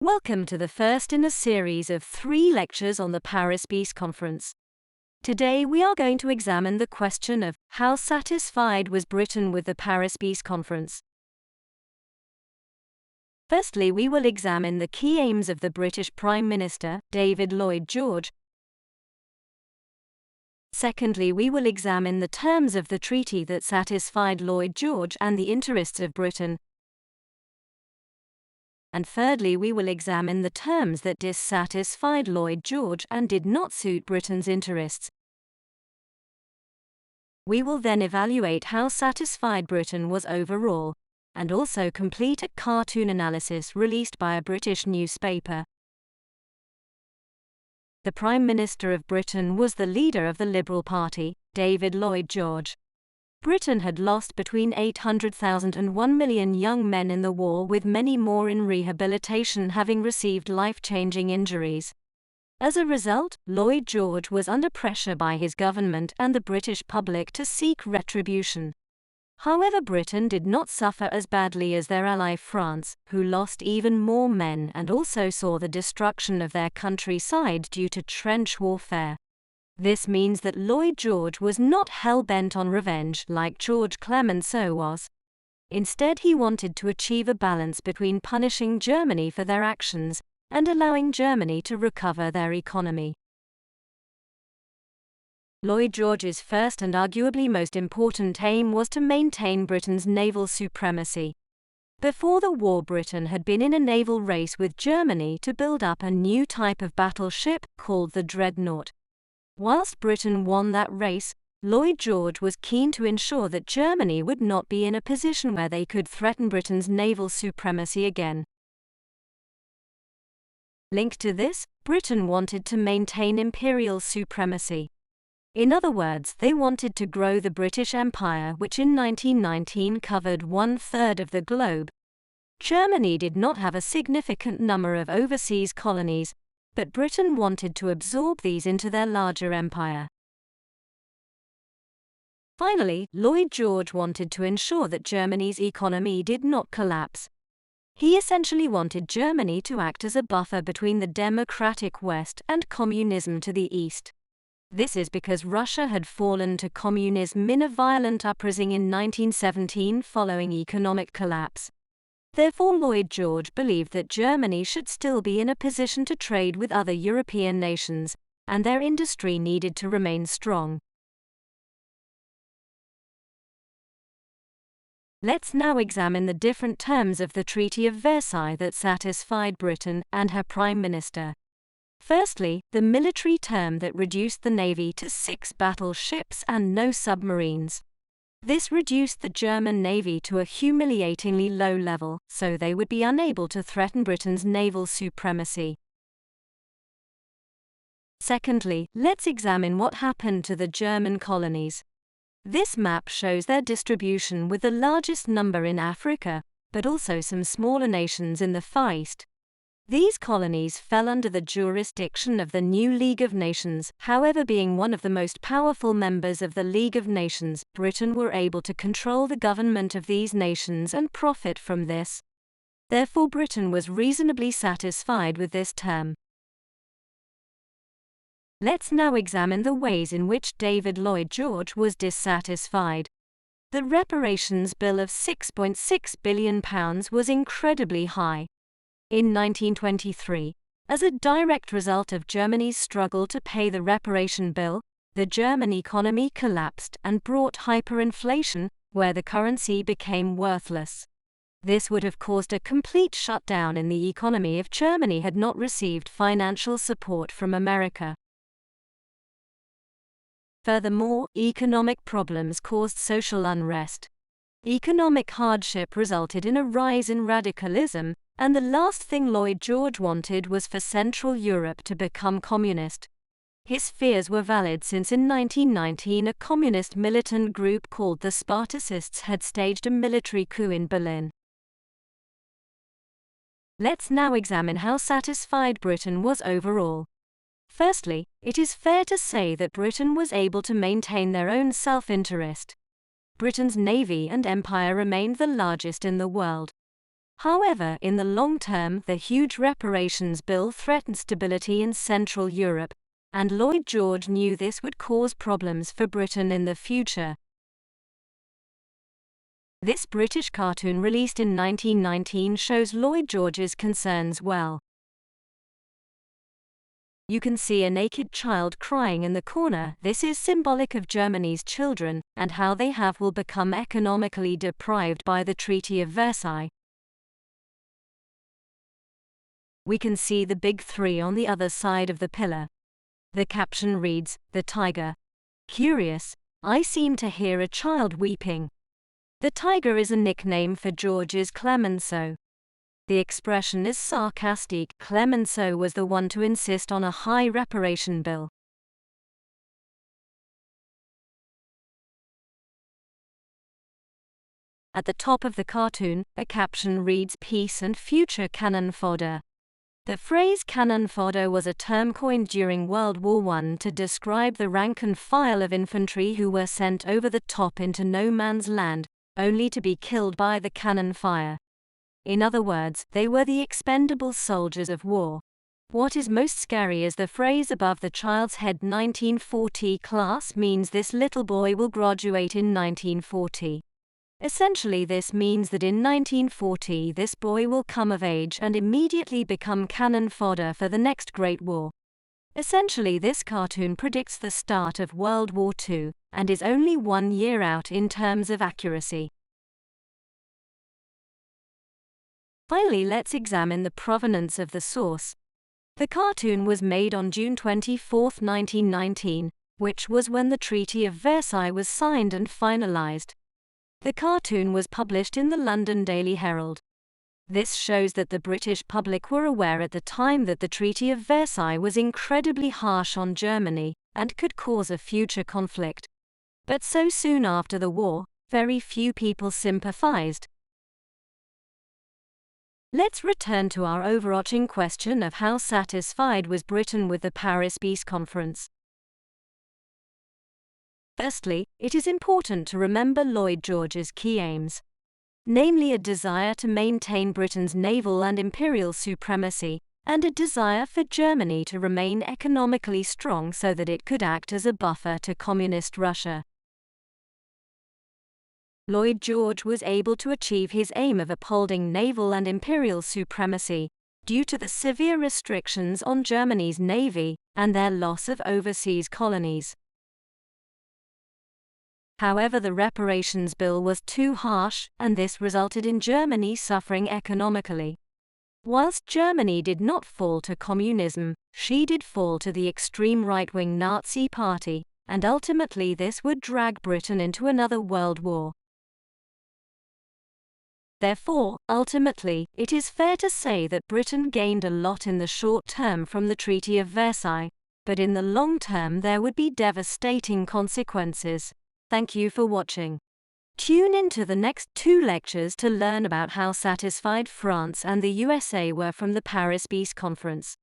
Welcome to the first in a series of 3 lectures on the Paris Peace Conference. Today we are going to examine the question of how satisfied was Britain with the Paris Peace Conference. Firstly, we will examine the key aims of the British Prime Minister, David Lloyd George. Secondly, we will examine the terms of the treaty that satisfied Lloyd George and the interests of Britain. And thirdly, we will examine the terms that dissatisfied Lloyd George and did not suit Britain's interests. We will then evaluate how satisfied Britain was overall, and also complete a cartoon analysis released by a British newspaper. The Prime Minister of Britain was the leader of the Liberal Party, David Lloyd George. Britain had lost between 800,000 and 1 million young men in the war, with many more in rehabilitation having received life-changing injuries. As a result, Lloyd George was under pressure by his government and the British public to seek retribution. However, Britain did not suffer as badly as their ally France, who lost even more men and also saw the destruction of their countryside due to trench warfare. This means that Lloyd George was not hell-bent on revenge like George Clemenceau was. Instead, he wanted to achieve a balance between punishing Germany for their actions and allowing Germany to recover their economy. Lloyd George's first and arguably most important aim was to maintain Britain's naval supremacy. Before the war, Britain had been in a naval race with Germany to build up a new type of battleship called the Dreadnought. Whilst Britain won that race, Lloyd George was keen to ensure that Germany would not be in a position where they could threaten Britain's naval supremacy again. Linked to this, Britain wanted to maintain imperial supremacy. In other words, they wanted to grow the British Empire, which in 1919 covered 1/3 of the globe. Germany did not have a significant number of overseas colonies, but Britain wanted to absorb these into their larger empire. Finally, Lloyd George wanted to ensure that Germany's economy did not collapse. He essentially wanted Germany to act as a buffer between the democratic West and communism to the East. This is because Russia had fallen to communism in a violent uprising in 1917 following economic collapse. Therefore, Lloyd George believed that Germany should still be in a position to trade with other European nations, and their industry needed to remain strong. Let's now examine the different terms of the Treaty of Versailles that satisfied Britain and her Prime Minister. Firstly, the military term that reduced the navy to 6 battleships and no submarines. This reduced the German navy to a humiliatingly low level, so they would be unable to threaten Britain's naval supremacy. Secondly, let's examine what happened to the German colonies. This map shows their distribution, with the largest number in Africa, but also some smaller nations in the Far East. These colonies fell under the jurisdiction of the new League of Nations. However, being one of the most powerful members of the League of Nations, Britain were able to control the government of these nations and profit from this. Therefore, Britain was reasonably satisfied with this term. Let's now examine the ways in which David Lloyd George was dissatisfied. The reparations bill of £6.6 billion was incredibly high. In 1923, as a direct result of Germany's struggle to pay the reparation bill, the German economy collapsed and brought hyperinflation, where the currency became worthless. This would have caused a complete shutdown in the economy if Germany had not received financial support from America. Furthermore, economic problems caused social unrest. Economic hardship resulted in a rise in radicalism, and the last thing Lloyd George wanted was for Central Europe to become communist. His fears were valid, since in 1919 a communist militant group called the Spartacists had staged a military coup in Berlin. Let's now examine how satisfied Britain was overall. Firstly, it is fair to say that Britain was able to maintain their own self-interest. Britain's navy and empire remained the largest in the world. However, in the long term, the huge reparations bill threatened stability in Central Europe, and Lloyd George knew this would cause problems for Britain in the future. This British cartoon released in 1919 shows Lloyd George's concerns well. You can see a naked child crying in the corner. This is symbolic of Germany's children and how they will become economically deprived by the Treaty of Versailles. We can see the big three on the other side of the pillar. The caption reads, "The tiger. Curious, I seem to hear a child weeping." The tiger is a nickname for George's Clemenceau. The expression is sarcastic. Clemenceau was the one to insist on a high reparation bill. At the top of the cartoon, a caption reads, "Peace and future cannon fodder." The phrase cannon fodder was a term coined during World War I to describe the rank and file of infantry who were sent over the top into no man's land, only to be killed by the cannon fire. In other words, they were the expendable soldiers of war. What is most scary is the phrase above the child's head. 1940 class means this little boy will graduate in 1940. Essentially, this means that in 1940 this boy will come of age and immediately become cannon fodder for the next Great War. Essentially, this cartoon predicts the start of World War II and is only 1 year out in terms of accuracy. Finally, let's examine the provenance of the source. The cartoon was made on June 24, 1919, which was when the Treaty of Versailles was signed and finalized. The cartoon was published in the London Daily Herald. This shows that the British public were aware at the time that the Treaty of Versailles was incredibly harsh on Germany and could cause a future conflict. But so soon after the war, very few people sympathized. Let's return to our overarching question of how satisfied was Britain with the Paris Peace Conference. Firstly, it is important to remember Lloyd George's key aims, namely a desire to maintain Britain's naval and imperial supremacy, and a desire for Germany to remain economically strong so that it could act as a buffer to communist Russia. Lloyd George was able to achieve his aim of upholding naval and imperial supremacy due to the severe restrictions on Germany's navy and their loss of overseas colonies. However, the reparations bill was too harsh, and this resulted in Germany suffering economically. Whilst Germany did not fall to communism, she did fall to the extreme right-wing Nazi Party, and ultimately this would drag Britain into another world war. Therefore, ultimately, it is fair to say that Britain gained a lot in the short term from the Treaty of Versailles, but in the long term there would be devastating consequences. Thank you for watching. Tune in to the next 2 lectures to learn about how satisfied France and the USA were from the Paris Peace Conference.